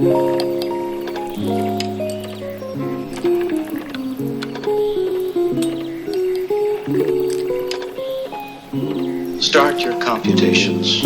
Start your computations.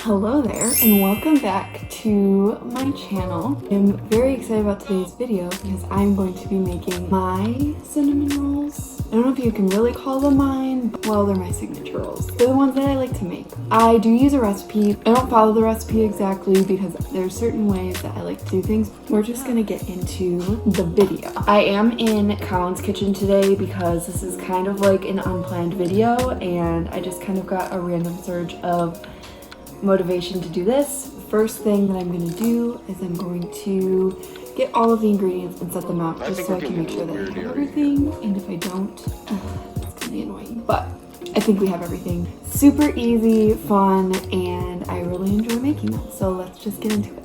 Hello there and welcome back to my channel. I'm very excited about today's video because I'm going to be making my cinnamon rolls. I don't know if you can really call them mine, but well, they're my signature rolls. They're the ones that I like to make. I do use a recipe. I don't follow the recipe exactly because there's certain ways that I like to do things. We're just gonna get into the video. I am in Colin's kitchen today because this is kind of like an unplanned video and I just kind of got a random surge of motivation to do this. First thing that I'm going to do is I'm going to get all of the ingredients and set them out just so I can make sure that I have everything, and if I don't, it's going to be annoying. But I think we have everything. Super easy, fun, and I really enjoy making them. So let's just get into it.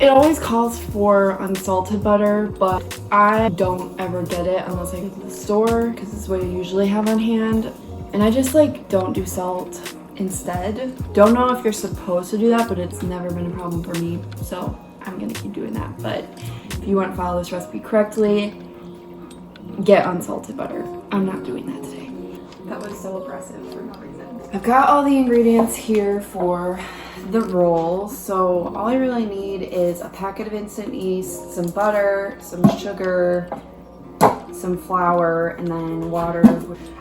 It always calls for unsalted butter, but I don't ever get it unless I go to the store because it's what I usually have on hand. And I just like don't do salt instead. Don't know if you're supposed to do that, but it's never been a problem for me. So I'm gonna keep doing that. But if you want to follow this recipe correctly, get unsalted butter. I'm not doing that today. That was so oppressive for no reason. I've got all the ingredients here for the roll, so all I really need is a packet of instant yeast, some butter, some sugar, some flour, and then water.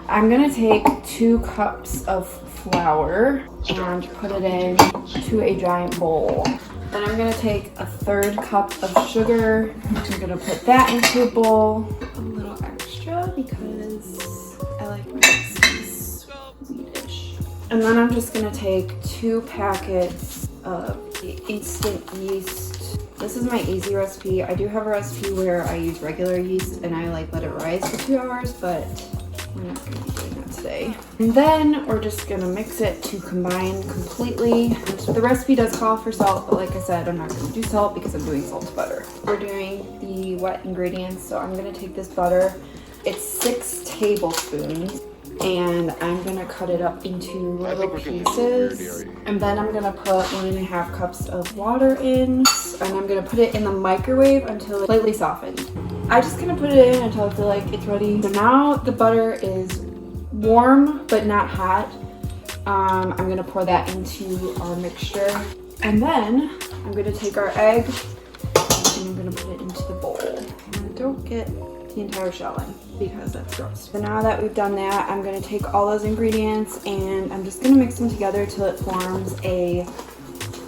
I'm gonna take 2 cups of flour and put it into a giant bowl. Then I'm gonna take a 1/3 cup of sugar. I'm gonna put that into a bowl, a little extra because I like my recipes sweetish. And then I'm just gonna take 2 packets of the instant yeast. This is my easy recipe. I do have a recipe where I use regular yeast and I like let it rise for 2 hours, but we're not gonna be doing that today. And then we're just gonna mix it to combine completely. And the recipe does call for salt, but like I said, I'm not gonna do salt because I'm doing salted butter. We're doing the wet ingredients, so I'm gonna take this butter. It's 6 tablespoons. And I'm gonna cut it up into little pieces, and then I'm gonna put 1.5 cups of water in, and I'm gonna put it in the microwave until it's slightly softened. I just gonna put it in until I feel like it's ready. So now the butter is warm but not hot. I'm gonna pour that into our mixture, and then I'm gonna take our egg and I'm gonna put it into the bowl. And don't get the entire shell in because that's gross. So now that we've done that, I'm going to take all those ingredients and I'm just going to mix them together till it forms a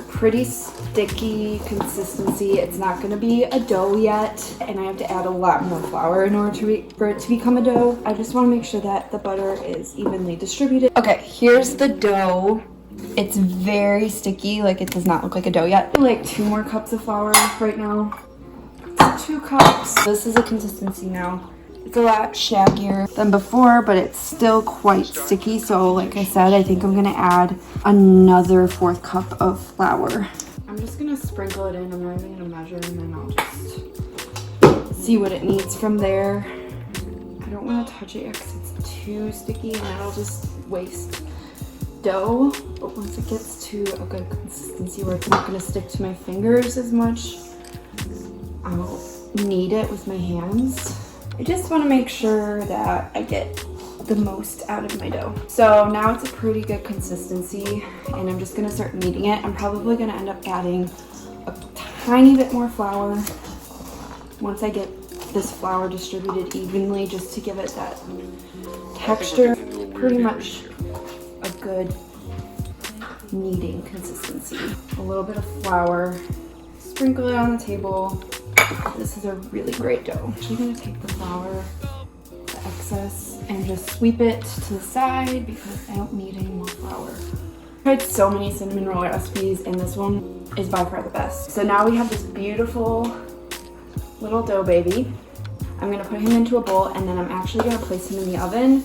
pretty sticky consistency. It's not going to be a dough yet, and I have to add a lot more flour in order for it to become a dough. I just want to make sure that the butter is evenly distributed. Okay, here's the dough. It's very sticky, like it does not look like a dough yet. Like 2 more cups of flour right now. 2 cups. This is a consistency now. It's a lot shaggier than before, but it's still quite sticky. So like I said, I think I'm gonna add another 1/4 cup of flour. I'm just gonna sprinkle it in. I'm not even gonna measure, and then I'll just see what it needs from there. I don't want to touch it yet because it's too sticky and that'll just waste dough. But once it gets to a good consistency where it's not gonna stick to my fingers as much, I'll knead it with my hands. I just want to make sure that I get the most out of my dough. So now it's a pretty good consistency, and I'm just going to start kneading it. I'm probably going to end up adding a tiny bit more flour once I get this flour distributed evenly, just to give it that texture. Pretty much a good kneading consistency. A little bit of flour, sprinkle it on the table. This is a really great dough. I'm actually gonna take the flour, the excess, and just sweep it to the side because I don't need any more flour. I've tried so many cinnamon roll recipes and this one is by far the best. So now we have this beautiful little dough baby. I'm gonna put him into a bowl and then I'm actually gonna place him in the oven.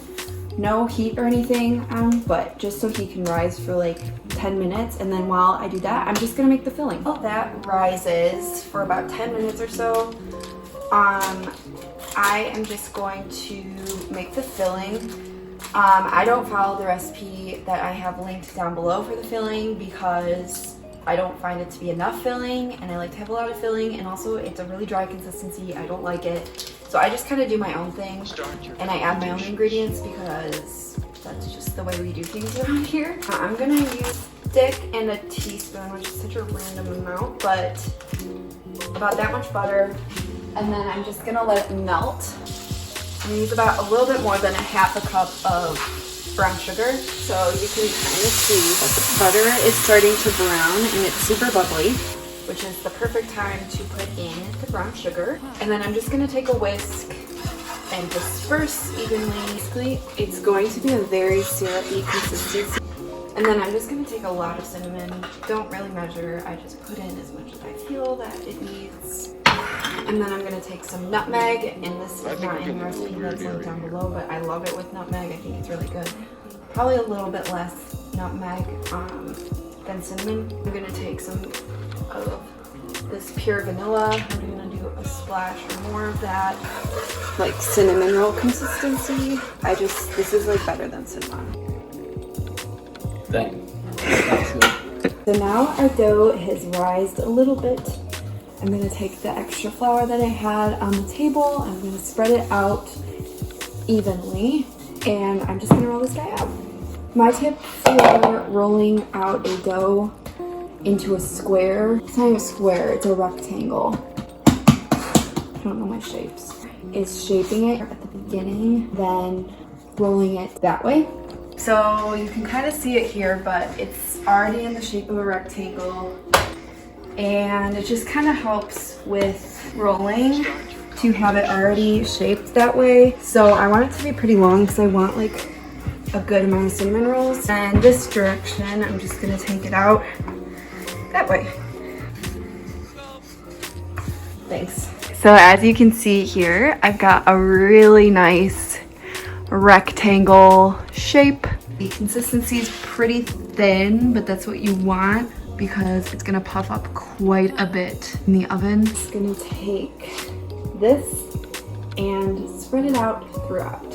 No heat or anything but just so he can rise for like 10 minutes, and then while I do that, I'm just gonna make the filling. While that rises for about 10 minutes or so, I am just going to make the filling. I don't follow the recipe that I have linked down below for the filling because I don't find it to be enough filling, and I like to have a lot of filling, and also it's a really dry consistency. I don't like it. So I just kind of do my own thing, and I add my own ingredients because that's just the way we do things around here. I'm gonna use a stick and a teaspoon, which is such a random amount, but about that much butter, and then I'm just gonna let it melt. I'm gonna use about a little bit more than a half a cup of brown sugar. So you can kind of see that the butter is starting to brown and it's super bubbly, which is the perfect time to put in the brown sugar. And then I'm just gonna take a whisk and disperse evenly. Basically, it's going to be a very syrupy consistency. And then I'm just gonna take a lot of cinnamon. Don't really measure, I just put in as much as I feel that it needs. And then I'm gonna take some nutmeg, and this is not in the recipe that's linked down below, but I love it with nutmeg. I think it's really good. Probably a little bit less nutmeg than cinnamon. I'm gonna take some of this pure vanilla. I'm gonna do a splash or more of that, like cinnamon roll consistency. This is like better than cinnamon. Dang. That's good. So now our dough has rised a little bit. I'm gonna take the extra flour that I had on the table. I'm gonna spread it out evenly, and I'm just gonna roll this guy out. My tip for rolling out a dough into a square, it's not even a square, it's a rectangle. I don't know my shapes. Is shaping it at the beginning, then rolling it that way. So you can kind of see it here, but it's already in the shape of a rectangle. And it just kind of helps with rolling to have it already shaped that way. So I want it to be pretty long because I want like a good amount of cinnamon rolls. And this direction, I'm just gonna take it out that way. Thanks. So as you can see here, I've got a really nice rectangle shape. The consistency is pretty thin, but that's what you want, because it's gonna puff up quite a bit in the oven. Just gonna take this and spread it out throughout.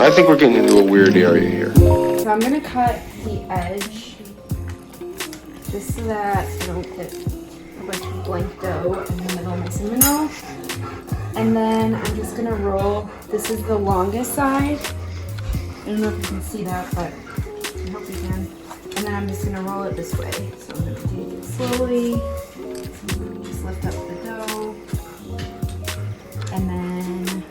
I think we're getting into a weird area here. So I'm gonna cut the edge just so that I don't get a bunch of blank dough in the middle of my cinnamon roll. And then I'm just gonna roll. This is the longest side. I don't know if you can see that, but I hope you can. And then I'm just gonna roll it this way. So I'm gonna take it slowly. Just lift up the dough. And then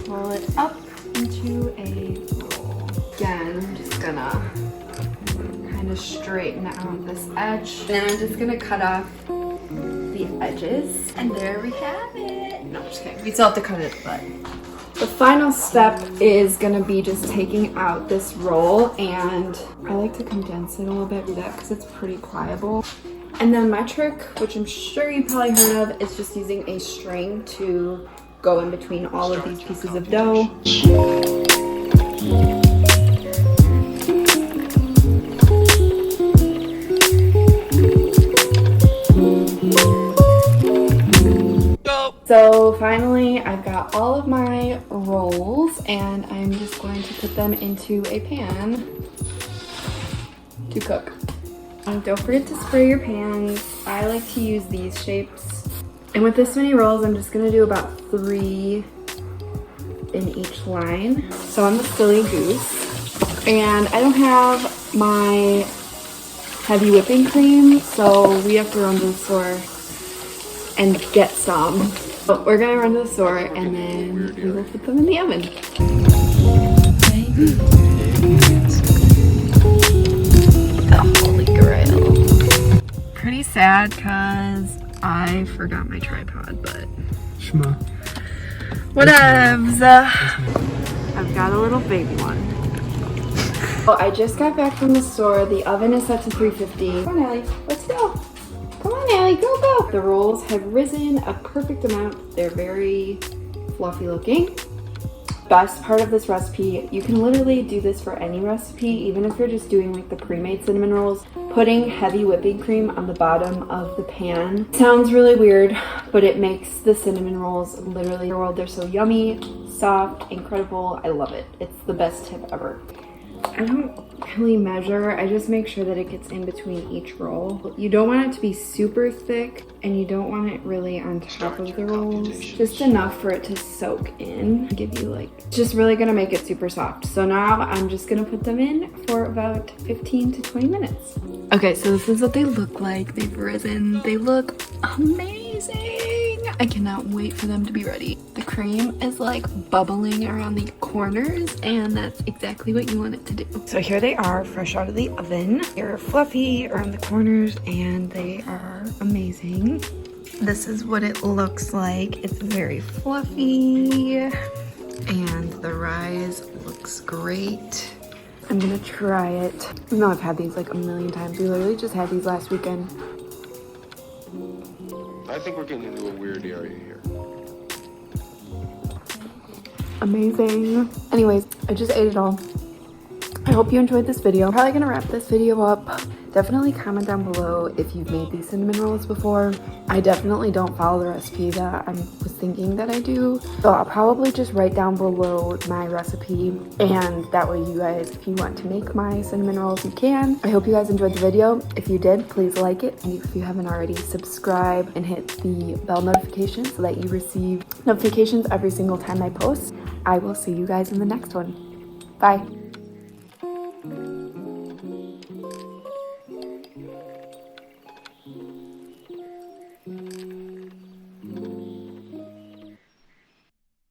roll it up into a roll. Again, I'm just gonna kind of straighten out this edge. And then I'm just gonna cut off the edges, and there we have it. No, I'm just kidding. We still have to cut it, but the final step is gonna be just taking out this roll, and I like to condense it a little bit, do that because it's pretty pliable. And then my trick, which I'm sure you probably heard of, is just using a string to go in between all of these pieces of dough. So finally, I've got all of my rolls, and I'm just going to put them into a pan to cook. Don't forget to spray your pans. I like to use these shapes. And with this many rolls, I'm just gonna do about 3 in each line. So I'm the silly goose. And I don't have my heavy whipping cream, so we have to run to the store and get some. But we're gonna run to the store and then we will put them in the oven. The holy grail. Pretty sad because I forgot my tripod, but Shma. whatevs. I've got a little baby one. Well, I just got back from the store. The oven is set to 350. Come on, Hailey, let's go. Come on, Hailey, go, go. The rolls have risen a perfect amount. They're very fluffy looking. Best part of this recipe, you can literally do this for any recipe, even if you're just doing like the pre-made cinnamon rolls. Putting heavy whipping cream on the bottom of the pan sounds really weird, but it makes the cinnamon rolls literally the world. They're so yummy, soft, incredible. I love it. It's the best tip ever. I don't really measure, I just make sure that it gets in between each roll. You don't want it to be super thick and you don't want it really on top of the rolls. Just enough for it to soak in. Give you like, just really gonna make it super soft. So now I'm just gonna put them in for about 15 to 20 minutes. Okay, so this is what they look like. They've risen. They look amazing. I cannot wait for them to be ready. The cream is like bubbling around the corners and that's exactly what you want it to do. So here they are, fresh out of the oven. They're fluffy around the corners and they are amazing. This is what it looks like. It's very fluffy and the rise looks great. I'm gonna try it. Even though I've had these like a million times. We literally just had these last weekend. I think we're getting into a weird area here. Amazing. Anyways, I just ate it all. I hope you enjoyed this video. I'm probably gonna wrap this video up. Definitely comment down below if you've made these cinnamon rolls before. I definitely don't follow the recipe that I was thinking that I do. So I'll probably just write down below my recipe and that way you guys, if you want to make my cinnamon rolls, you can. I hope you guys enjoyed the video. If you did, please like it. And if you haven't already, subscribe and hit the bell notification so that you receive notifications every single time I post. I will see you guys in the next one. Bye.